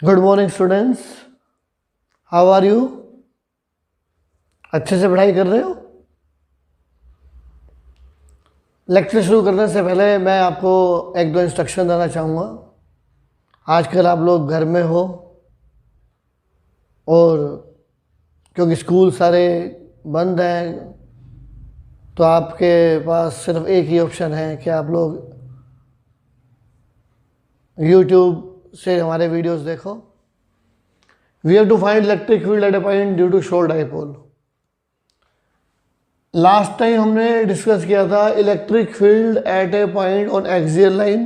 Good morning students, how are you? अच्छे से पढ़ाई कर रहे हो? लेक्चर शुरू करने से पहले मैं आपको एक दो इंस्ट्रक्शन देना चाहूँगा। आजकल आप लोग घर में हो और क्योंकि स्कूल सारे बंद हैं तो आपके पास सिर्फ एक ही ऑप्शन है कि आप लोग YouTube से हमारे वीडियोस देखो। We have to find electric field at a point due to short dipole. Last time हमने डिस्कस किया था electric field at a point on axial line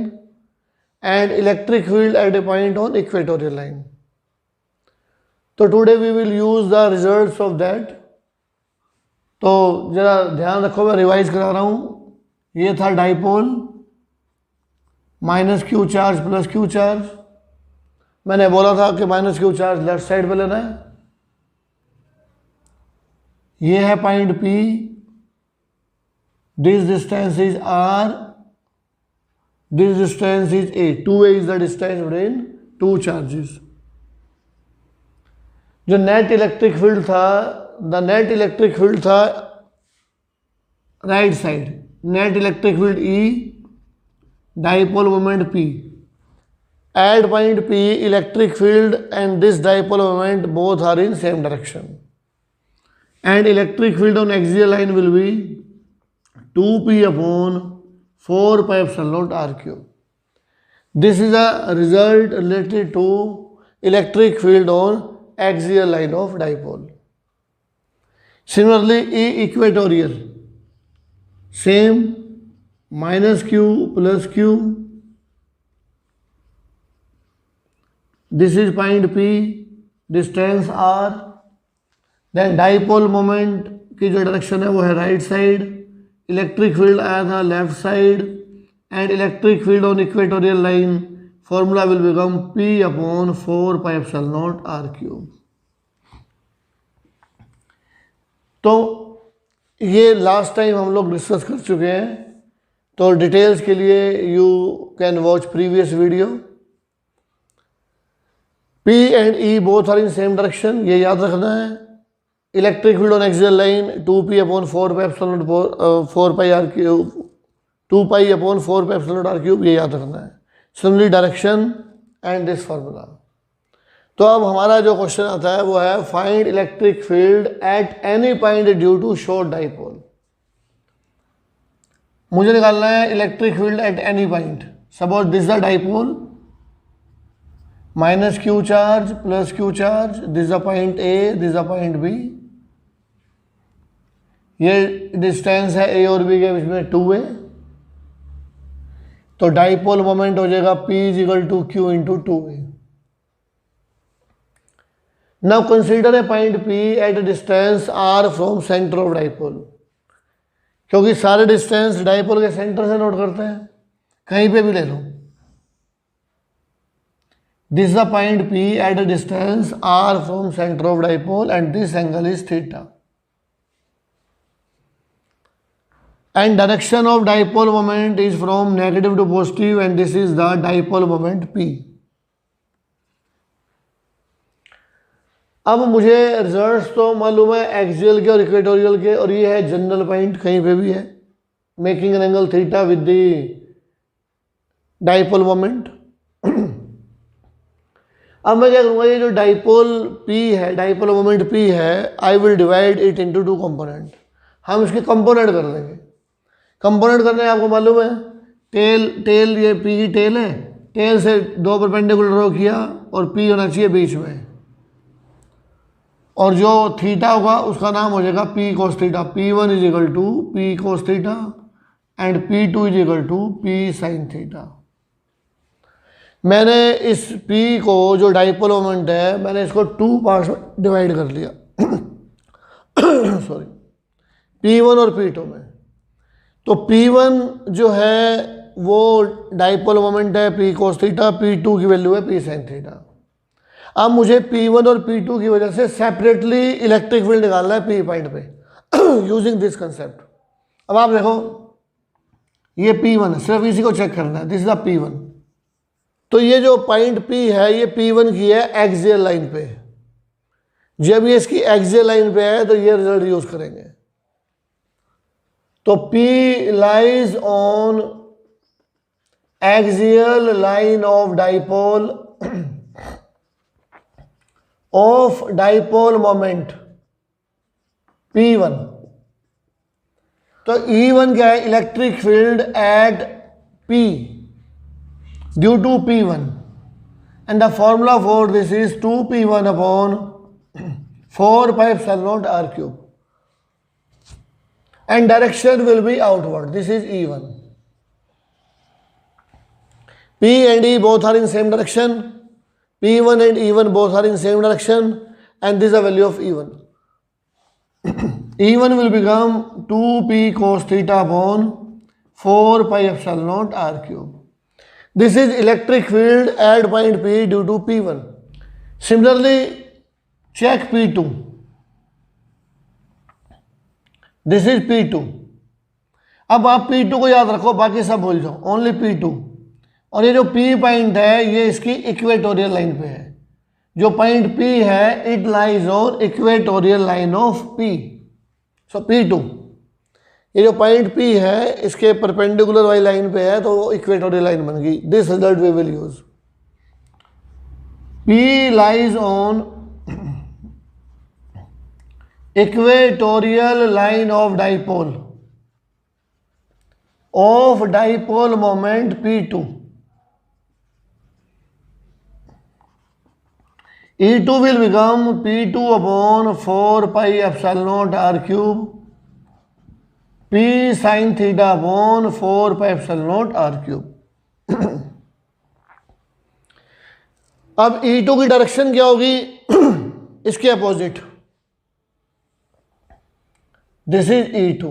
and electric field at a point on equatorial line. तो today we will use the results of that. तो जरा ध्यान रखो, मैं revise करा रहा हूँ। ये था dipole, minus Q charge plus Q charge. मैंने बोला था कि minus Q charge left side पे लेना है। ये है point P, this distance is R, this distance is A। 2A is the distance between two charges. जो नेट इलेक्ट्रिक फील्ड था, द नेट इलेक्ट्रिक फील्ड था right side, net electric field E, dipole moment P। At point P, electric field and this dipole moment both are in same direction, and electric field on axial line will be 2P upon 4 pi epsilon naught R cube. This is a result related to electric field on axial line of dipole. Similarly, E equatorial, same, minus Q plus Q. This is point P, distance R, then dipole moment की जो direction है वो है right side, electric field आया था left side, and electric field on equatorial line formula will become P upon 4 pi epsilon naught R cube. तो ये last time हम लोग डिस्कस कर चुके हैं, तो डिटेल्स के लिए you can watch previous video. P and E both are in same direction, ये याद रखना है। Electric field on axial line 2P upon 4 pi epsilon naught 4 pi R cube, 2 pi upon 4 pi epsilon naught R cube, ये याद रखना है। Similarly direction and this formula. तो अब हमारा जो क्वेश्चन आता है वो है find electric field at any point due to short dipole. मुझे निकालना है electric field at any point. Suppose this the dipole, minus Q charge plus Q charge, this a point A, this a point B। ये distance है A और B के बीच में 2A। तो dipole moment हो जाएगा P is equal to Q into 2A। Now consider a point P at a distance R from centre of dipole. क्योंकि सारे डिस्टेंस डाइपोल के सेंटर से नोट करते हैं, कहीं पे भी ले लो। This is the point P at a distance R from center of dipole and this angle is theta. And direction of dipole moment is from negative to positive and this is the dipole moment P. अब मुझे results तो मालूम है axial के और equatorial के, और ये है जनरल पॉइंट, कहीं पे भी है, making an angle theta with the dipole moment. अब मैं क्या करूँगा, ये जो डाइपोल P है, डाइपोल मोमेंट P है, I will divide it into 2 component. हम इसके कंपोनेंट कर देंगे। कंपोनेंट करने आपको मालूम है, टेल ये P की टेल है, टेल से 2 परपेंडिकुलर ड्रॉ किया और P होना चाहिए बीच में, और जो थीटा होगा उसका नाम हो जाएगा P cos theta. P1 is equal to P cos theta and P2 is equal to P sin theta. मैंने इस P को, जो डाइपोल मोमेंट है, मैंने इसको 2 पार्ट्स में डिवाइड कर लिया सॉरी, P1 और P2 में। तो P1 जो है वो डाइपोल मोमेंट है P cos थीटा, P2 की वैल्यू है P sin थीटा। अब मुझे P1 और P2 की वजह से सेपरेटली इलेक्ट्रिक फील्ड निकालना है P पॉइंट पे यूजिंग दिस कंसेप्ट। अब आप देखो, ये P1 है, सिर्फ इसी को चेक करना है, दिस इज द P1। तो ये जो पॉइंट P है ये P1 की है एक्सियल लाइन पे। जब ये इसकी एक्सियल लाइन पे है तो ये रिजल्ट यूज करेंगे। तो P lies on axial line of dipole of dipole moment P1। तो E1 क्या है? Electric field at P due to P1 and the formula for this is 2P1 upon 4 pi epsilon naught r cube and direction will be outward. This is E1. P and E both are in same direction. P1 and E1 both are in same direction and this is the value of E1. E1 will become 2P cos theta upon 4 pi epsilon naught r cube. This is electric field at point P due to P1. Similarly, check P2. This is P2. अब आप P2 को याद रखो, बाकी सब भूल जाओ, only P2। और ये जो P पॉइंट है ये इसकी इक्वेटोरियल लाइन पे है। जो पॉइंट P है it lies on equatorial line of P। So P2, ये जो पॉइंट P है इसके परपेंडिकुलर वाली लाइन पे है तो वो इक्वेटोरियल लाइन बन गई। This result we will use. P lies on equatorial line of dipole moment P2. E2 will become P2 upon 4 pi epsilon naught r cube P sin theta upon 4 pi epsilon naught r cube। अब E2 की direction क्या होगी? इसके opposite. This is E2।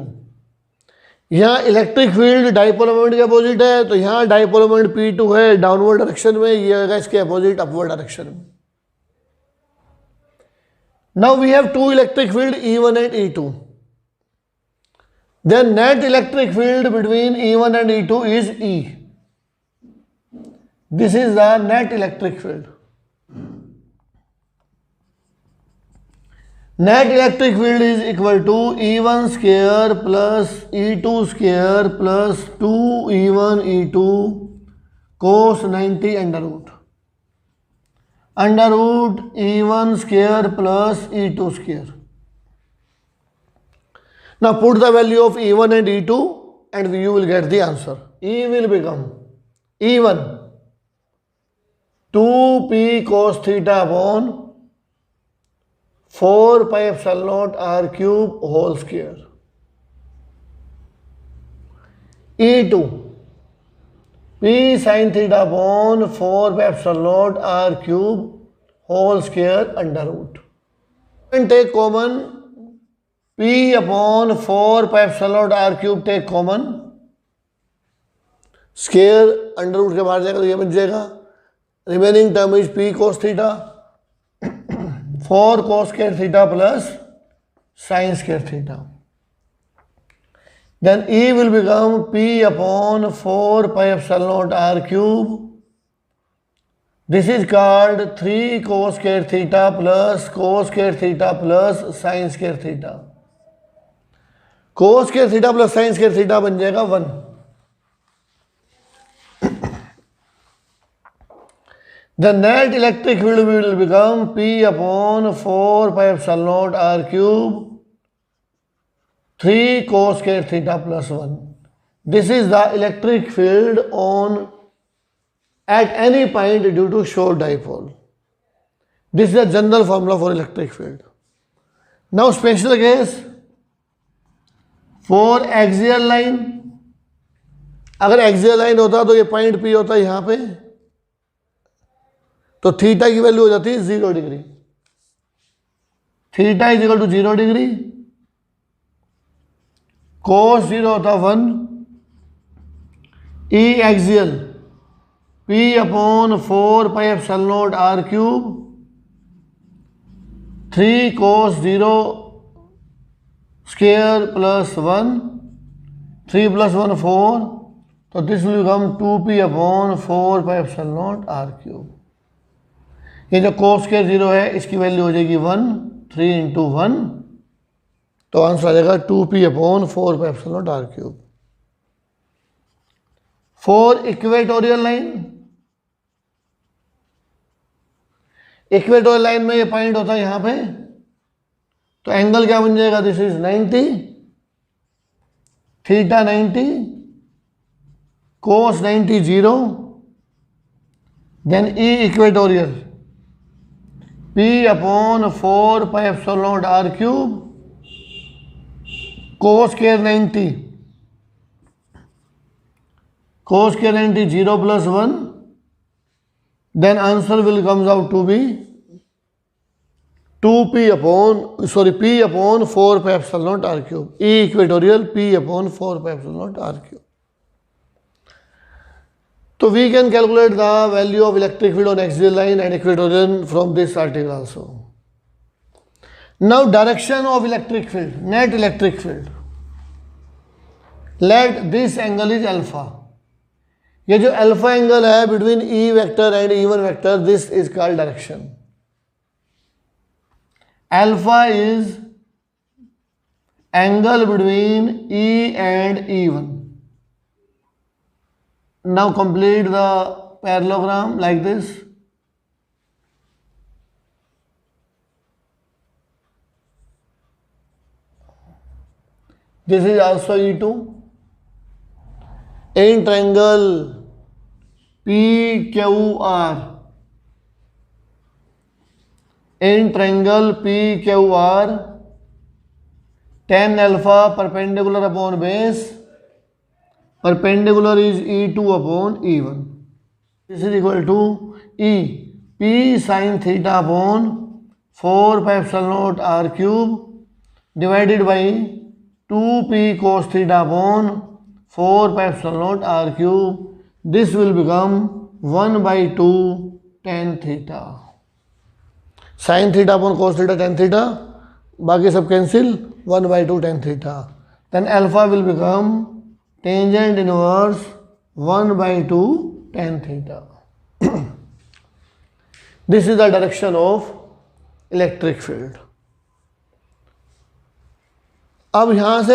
यहाँ electric field dipole moment के opposite है तो यहाँ डाइपोल मोमेंट P2 है डाउनवर्ड डायरेक्शन में, ये होगा इसके अपोजिट अपवर्ड डायरेक्शन में। Now we have two electric field E1 and E2। Then net electric field between E1 and E2 is E। This is the net electric field. Net electric field is equal to E1 square plus E2 square plus 2E1 E2 cos 90 under root E1 square plus E2 square. Now put the value of E1 and E2 and you will get the answer. E will become E1 2P cos theta upon 4 pi epsilon naught r cube whole square. E2 P sin theta upon 4 pi epsilon naught r cube whole square under root. And take common P upon 4 pi epsilon naught r cube, take common, square under root के बाहर जाएगा तो ये बन जाएगा। Remaining term is P cos theta 4 cos square theta plus sin square theta. Then E will become P upon 4 pi epsilon naught r cube. This is called 3 cos square theta plus sin square theta. Cos square theta plus sin square theta बन जाएगा 1। The net electric field will become P upon 4 pi epsilon naught r cube 3 cos square theta plus 1. This is the electric field on at any point due to short dipole. This is the general formula for electric field. Now special case for axial line. अगर axial line होता तो ये point P होता यहाँ पे, तो theta की value हो जाती है 0 degree. Theta is equal to 0 degree, cos 0 होता 1, E axial P upon 4 pi epsilon naught r cube 3 cos 0 square plus 1, 3 + 1 4, तो this will become 2p upon 4πε0r³। ये जो कोस के 0 है इसकी वैल्यू हो जाएगी 1, 3 इंटू 1, तो आंसर आ जाएगा 2p upon 4πε0r³। For equatorial line, equatorial line में ये पॉइंट होता है यहां पे, तो एंगल क्या बन जाएगा, this is 90, theta 90, cos 90 0, then E equatorial p upon 4πε0r³, cos के 90, cos के 90 0 plus 1, then answer will comes out to be p upon 4πε0r³, E equatorial p upon 4πε0r³. So we can calculate the value of electric field on axial line and equatorial from this article also. Now direction of electric field, net electric field. Let this angle is alpha. ये जो alpha angle है between E vector and E one vector, this is called direction. Alpha is angle between E and E one. Now complete the parallelogram like this. This is also E2. In triangle PQR, in triangle PQR, tan alpha perpendicular upon base, perpendicular is E2 upon E1. This is equal to E P sin theta upon 4πε0r³ divided by 2p cos theta upon 4πε0r³. This will become 1 by 2 tan theta. Sin theta upon cos theta tan theta, बाकी सब cancel, 1 by 2 tan theta. Then alpha will become tangent inverse 1 by 2 tan theta. This is the direction of electric field. अब यहाँ से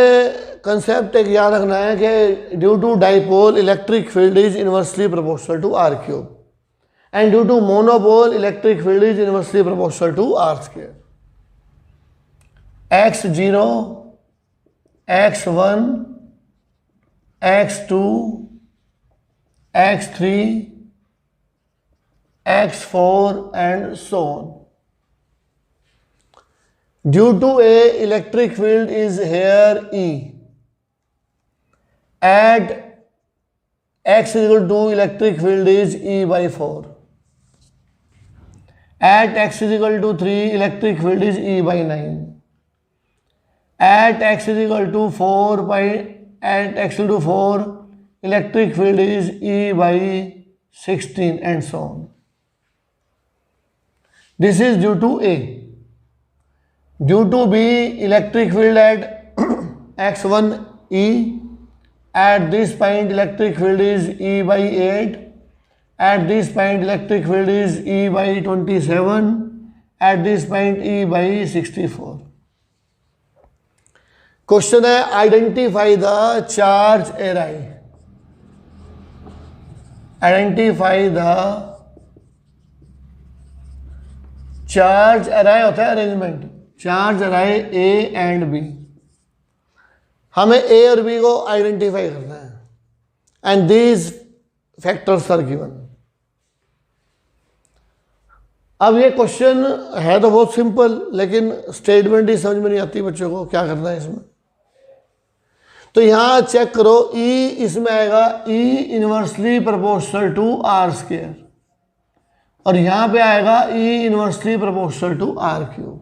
concept एक याद रखना है कि due to dipole electric field is inversely proportional to r³ and due to monopole electric field is inversely proportional to r². x0, x1, x2, x3, x4 and so on. Due to a electric field is here E, at x is equal to electric field is E by 4. At x is equal to 3, electric field is E by 9. At x is equal to 4, electric field is E by 16 and so on. This is due to A. Due to B, electric field at x1 E, at this point electric field is E by 8, at this point electric field is E by 27, at this point E by 64. Question है, identify the charge array. Identify the charge array होता है arrangement. Charge array A and B, हमें A और B को identify करना है and these factors are given. अब ये क्वेश्चन है तो बहुत सिंपल, लेकिन स्टेटमेंट ही समझ में नहीं आती बच्चों को, क्या करना है इसमें. तो यहां चेक करो, ई इसमें आएगा E inversely proportional to r², और यहां पे आएगा E inversely proportional to r³.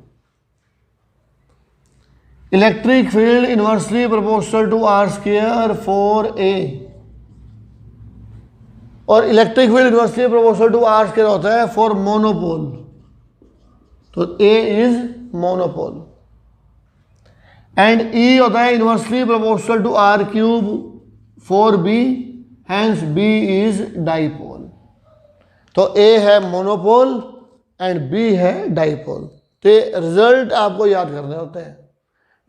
Electric field inversely proportional to r² for A, और electric field inversely proportional to r² होता है फॉर मोनोपोल. तो A is monopole. And E होता है inversely proportional to r³ for B, hence B is dipole. तो A है monopole and B है dipole. तो ये रिजल्ट आपको याद करने होते हैं,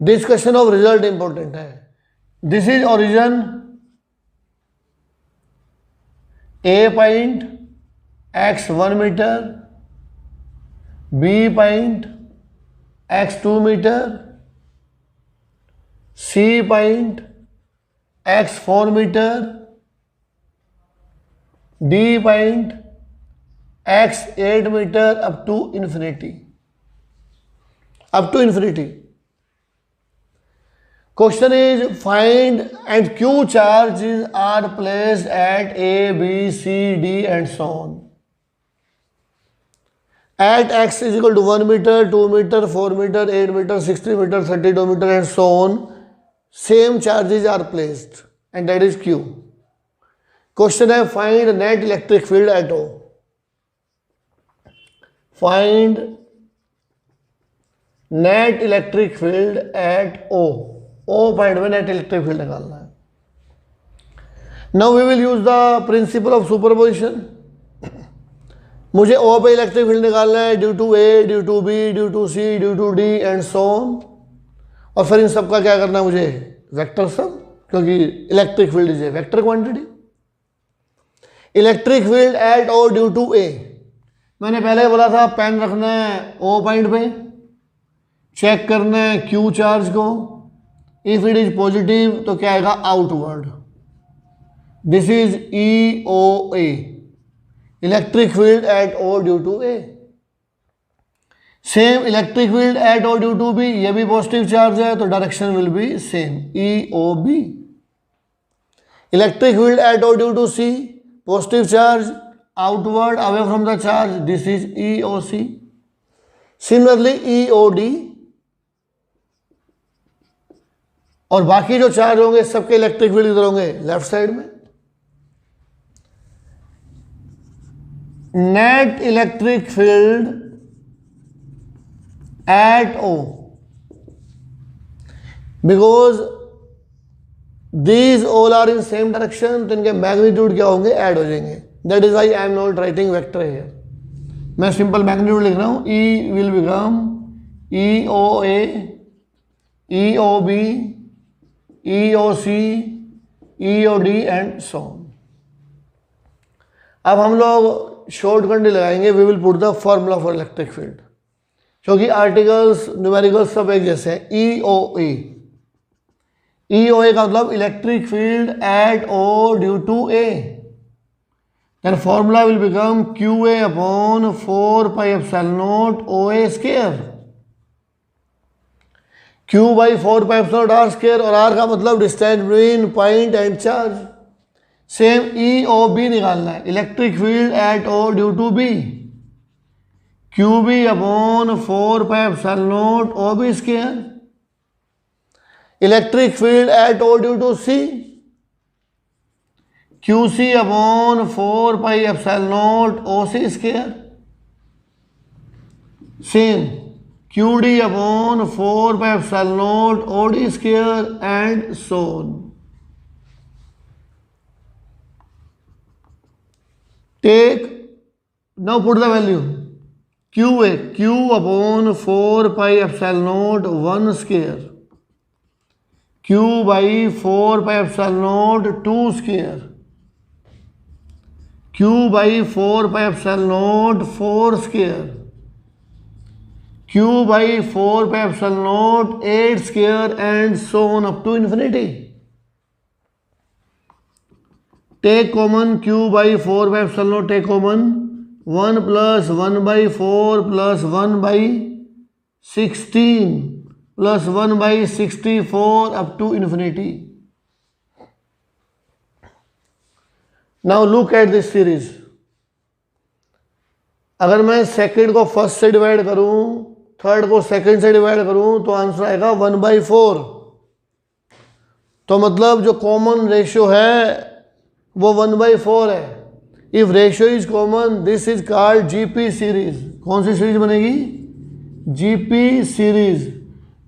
डिस्कशन ऑफ रिजल्ट इंपॉर्टेंट है। This is origin A point x 1 metre, B point x 2 metre, C point x 4 metre, D point x 8 metre up to infinity, up to infinity. Question is find and Q charges are placed at A, B, C, D and so on. At x is equal to 1 meter, 2 meter, 4 meter, 8 meter, 60 meter, 32 meter and so on. Same charges are placed and that is Q. Question है find net electric field at O. Find net electric field at O. O point में net electric field निकालना है। Now we will use the principle of superposition. मुझे O पे electric field निकालना है due to A, due to B, due to C, due to D and so on. और फिर इन सब का क्या करना है मुझे, वेक्टर सब, क्योंकि electric field is a vector quantity. Electric field at O due to a, मैंने पहले बोला था पेन रखना है O पॉइंट पे, चेक करना है Q चार्ज को। इफ इट इज पॉजिटिव तो क्या आएगा, outward. This is E O A, electric field at O due to A. Same electric field at O due to B, ये भी पॉजिटिव चार्ज है तो direction will be same, E O B. Electric field at O due to C, positive charge outward away from the charge, this is E O C. Similarly E O D, और बाकी जो charge होंगे सबके electric field इधर होंगे left side में। Net electric field at O, because these all are in same direction, तो इनके मैग्नीट्यूड क्या होंगे, ऐड हो जाएंगे। That is why I am not writing vector here, मैं सिंपल मैग्नीट्यूड लिख रहा हूं। E will become E O A, E O B, EOC, EOD and so on. अब हम लोग शॉर्ट कंडी लगाएंगे, we will put the formula for electric field, क्योंकि आर्टिकल्स न्यूमेरिकल्स सब एक जैसे हैं। EOA, EOA का मतलब electric field at O due to A, then formula will become QA upon 4 pi epsilon naught OA square, Q by 4 pi epsilon naught R square, और R का मतलब distance between point and charge. Same EOB निकालना है, electric field at O due to B, QB upon 4 pi epsilon naught OB square. Electric field at O due to C, QC upon 4 pi epsilon naught OC square. Same QD upon 4 pi epsilon naught OD square and so on. Take now put the value QA, Q upon 4 pi epsilon naught 1 square, Q by 4 pi epsilon naught 2 square, Q by 4 pi epsilon naught 4 square, Q by 4 pi epsilon naught 8 square and so on up to infinity. Take common Q by 4 pi epsilon naught, take common 1 plus 1 by 4 plus 1 by 16 plus 1 by 64 up to infinity. Now look at this series. अगर मैं second को first से divide करूं, third को second से divide करूं, तो answer आएगा 1/4। तो मतलब जो कॉमन रेशियो है वो 1/4 है। If ratio is common, this is called GP series. कौन सी सीरीज बनेगी? GP series,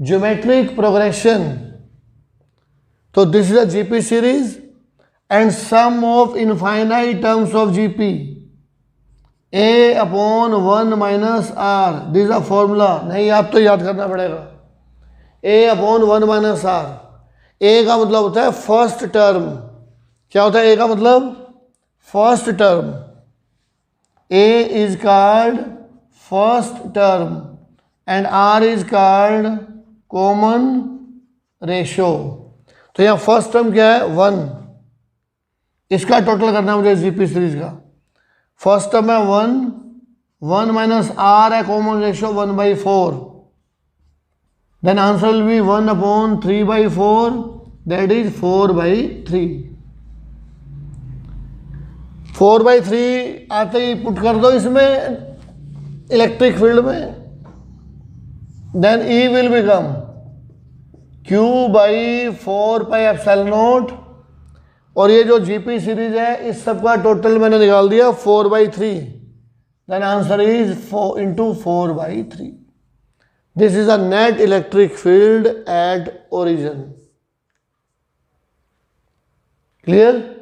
geometric progression. तो this is a GP series and sum of infinite terms of GP A upon 1 minus R, this a formula. नहीं, आप तो याद करना पड़ेगा। A upon 1 minus R, A का मतलब होता है फर्स्ट टर्म। क्या होता है ए का मतलब? First term. A is called first term and R is called common ratio. तो यहाँ फर्स्ट टर्म क्या है? 1। इसका टोटल करना है मुझे जीपी सीरीज का। फर्स्ट टर्म है 1 माइनस आर है common ratio 1/4, then answer will be 1 upon 3/4, that is 4/3। 4/3 आते ही पुट कर दो इसमें इलेक्ट्रिक फील्ड में, then E will become Q/4πε0, और ये जो जीपी सीरीज है इस सब का टोटल मैंने निकाल दिया 4/3, then answer is 4 into 4/3। This is a net electric field at origin. Clear?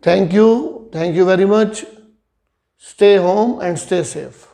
Thank you very much. Stay home and stay safe.